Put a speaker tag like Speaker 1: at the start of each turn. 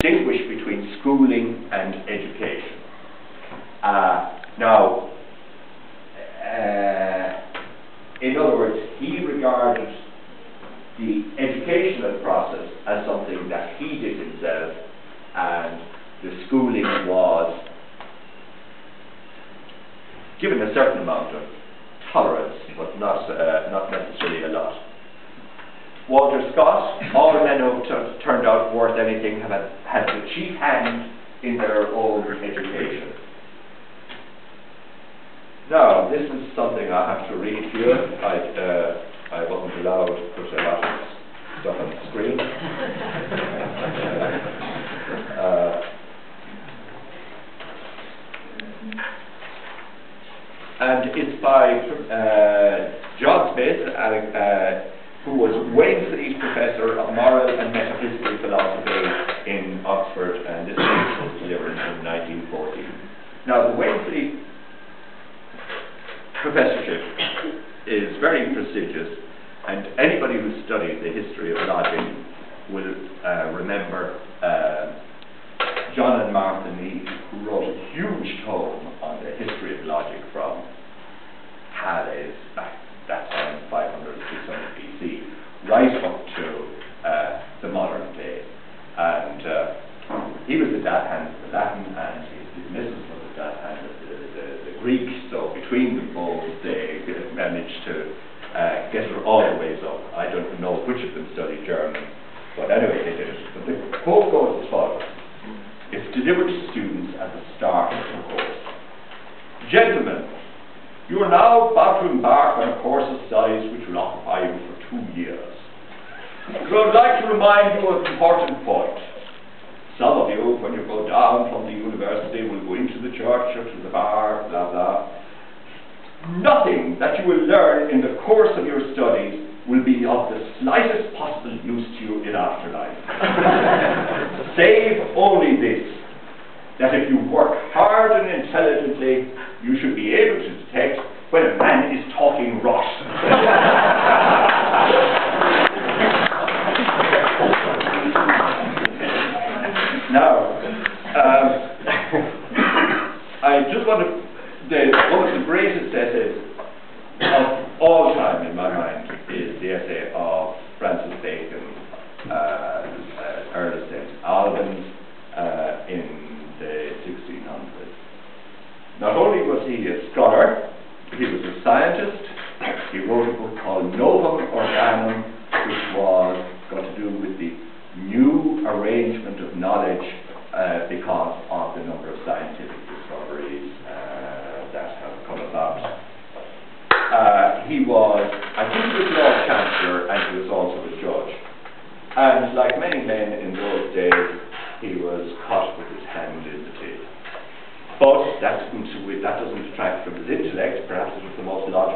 Speaker 1: distinguish between schooling and education. In other words, he regarded the educational process as something that he did himself, and the schooling was given a certain amount of tolerance, but not necessarily a lot. Walter Scott, all men who turned out worth anything have had the chief hand in their own education. Now, this is something I have to read here. I wasn't allowed to put a lot of stuff on the screen. And it's by John Smith, who was Wainfleet Professor of Moral and Metaphysical Philosophy in Oxford, and this was delivered in 1914. Now, the Wainfleet Professorship is very prestigious, and anybody who studied the history of logic will remember John and Martha Mead, who wrote a huge tome on the history of logic from Halley's back that time, 500 600 BC, right up to the modern day. And he was the dad hand of the Latin, and his missus was the dad hand of the Greek, so between them both they managed to get her all the ways up. I don't know which of them studied German, but anyway they did it. But the quote goes as follows. It's delivered to students at the start of the course. Gentlemen, you are now about to embark on a course of studies which will occupy you for 2 years. So I would like to remind you of an important point. Some of you, when you go down from the university, will go into the church or to the bar, blah, blah. Nothing that you will learn in the course of your studies will be of the slightest possible use to you in afterlife. Save only this, that if you work hard and intelligently, you should be able to detect when a man is talking rot. Now, I just want to, one of the greatest essays of all time in my mind is the essay of Francis Bacon, Earl of St. Albans, in the 1600s. Not only was he a scholar, he was a scientist. He wrote a book called Novum Organum, which was got to do with the new arrangement of knowledge because of the number of scientific discoveries that have come about. He was, I think he was Lord Chancellor, and he was also a judge. And like many men in those days, he was caught with his hand in the till. But that doesn't detract from his intellect. Perhaps it was the most logical